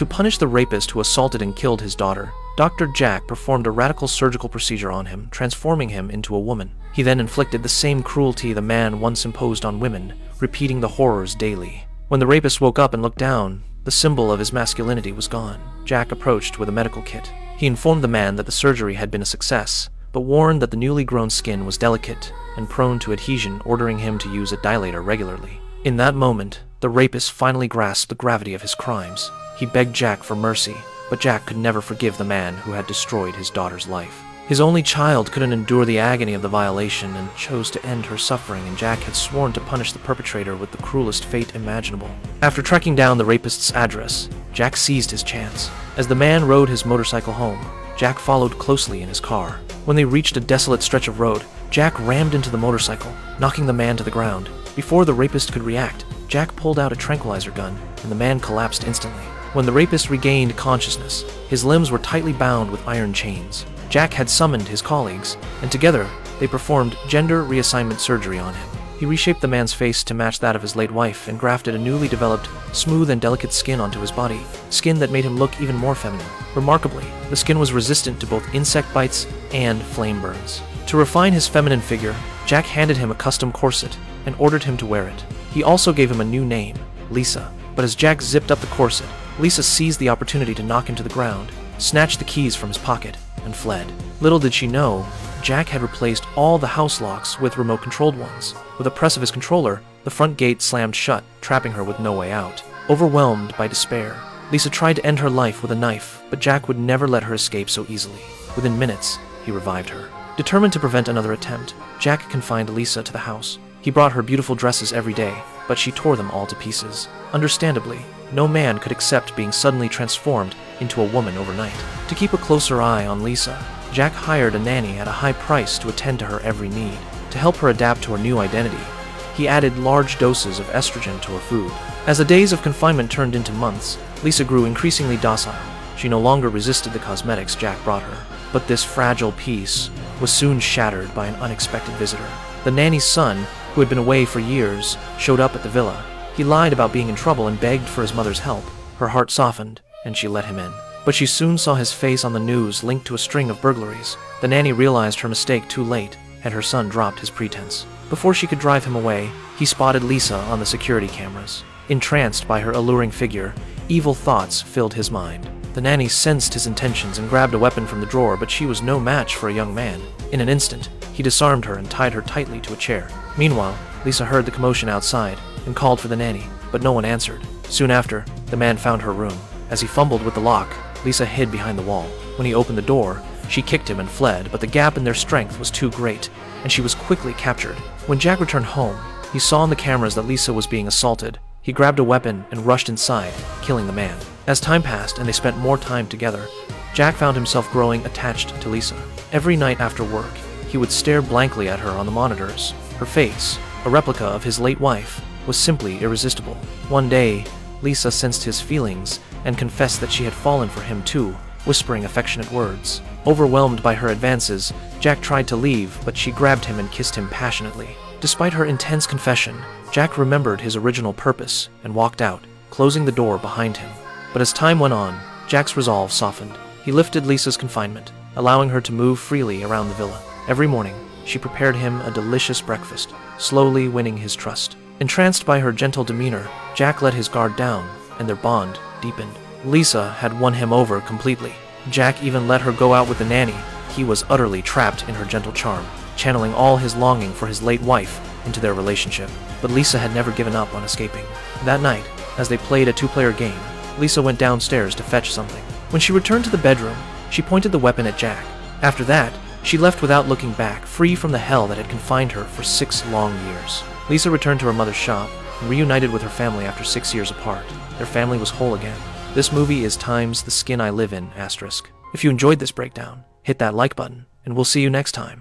To punish the rapist who assaulted and killed his daughter, Dr. Jack performed a radical surgical procedure on him, transforming him into a woman. He then inflicted the same cruelty the man once imposed on women, repeating the horrors daily. When the rapist woke up and looked down, the symbol of his masculinity was gone. Jack approached with a medical kit. He informed the man that the surgery had been a success, but warned that the newly grown skin was delicate and prone to adhesion, ordering him to use a dilator regularly. In that moment, the rapist finally grasped the gravity of his crimes. He begged Jack for mercy, but Jack could never forgive the man who had destroyed his daughter's life. His only child couldn't endure the agony of the violation and chose to end her suffering, and Jack had sworn to punish the perpetrator with the cruelest fate imaginable. After tracking down the rapist's address, Jack seized his chance. As the man rode his motorcycle home, Jack followed closely in his car. When they reached a desolate stretch of road, Jack rammed into the motorcycle, knocking the man to the ground. Before the rapist could react, Jack pulled out a tranquilizer gun, and the man collapsed instantly. When the rapist regained consciousness, his limbs were tightly bound with iron chains. Jack had summoned his colleagues, and together they performed gender reassignment surgery on him. He reshaped the man's face to match that of his late wife and grafted a newly developed, smooth and delicate skin onto his body, skin that made him look even more feminine. Remarkably, the skin was resistant to both insect bites and flame burns. To refine his feminine figure, Jack handed him a custom corset and ordered him to wear it. He also gave him a new name, Lisa. But as Jack zipped up the corset, Lisa seized the opportunity to knock him to the ground, snatched the keys from his pocket, and fled. Little did she know, Jack had replaced all the house locks with remote-controlled ones. With a press of his controller, the front gate slammed shut, trapping her with no way out. Overwhelmed by despair, Lisa tried to end her life with a knife, but Jack would never let her escape so easily. Within minutes, he revived her. Determined to prevent another attempt, Jack confined Lisa to the house. He brought her beautiful dresses every day, but she tore them all to pieces. Understandably, no man could accept being suddenly transformed into a woman overnight. To keep a closer eye on Lisa, Jack hired a nanny at a high price to attend to her every need. To help her adapt to her new identity, he added large doses of estrogen to her food. As the days of confinement turned into months, Lisa grew increasingly docile. She no longer resisted the cosmetics Jack brought her. But this fragile peace was soon shattered by an unexpected visitor. The nanny's son, who had been away for years, showed up at the villa. He lied about being in trouble and begged for his mother's help. Her heart softened, and she let him in. But she soon saw his face on the news linked to a string of burglaries. The nanny realized her mistake too late, and her son dropped his pretense. Before she could drive him away, he spotted Lisa on the security cameras. Entranced by her alluring figure, evil thoughts filled his mind. The nanny sensed his intentions and grabbed a weapon from the drawer, but she was no match for a young man. In an instant, he disarmed her and tied her tightly to a chair. Meanwhile, Lisa heard the commotion outside and called for the nanny, but no one answered. Soon after, the man found her room. As he fumbled with the lock, Lisa hid behind the wall. When he opened the door, she kicked him and fled, but the gap in their strength was too great, and she was quickly captured. When Jack returned home, he saw on the cameras that Lisa was being assaulted. He grabbed a weapon and rushed inside, killing the man. As time passed and they spent more time together, Jack found himself growing attached to Lisa. Every night after work, he would stare blankly at her on the monitors. Her face, a replica of his late wife, was simply irresistible. One day, Lisa sensed his feelings and confessed that she had fallen for him too, whispering affectionate words. Overwhelmed by her advances, Jack tried to leave, but she grabbed him and kissed him passionately. Despite her intense confession, Jack remembered his original purpose and walked out, closing the door behind him. But as time went on, Jack's resolve softened. He lifted Lisa's confinement, allowing her to move freely around the villa. Every morning, she prepared him a delicious breakfast, slowly winning his trust. Entranced by her gentle demeanor, Jack let his guard down, and their bond deepened. Lisa had won him over completely. Jack even let her go out with the nanny. He was utterly trapped in her gentle charm, channeling all his longing for his late wife into their relationship. But Lisa had never given up on escaping. That night, as they played a two-player game, Lisa went downstairs to fetch something. When she returned to the bedroom, she pointed the weapon at Jack. After that, she left without looking back, free from the hell that had confined her for 6 long years. Lisa returned to her mother's shop and reunited with her family after 6 years apart. Their family was whole again. This movie is times the skin I live in, **. If you enjoyed this breakdown, hit that like button, and we'll see you next time.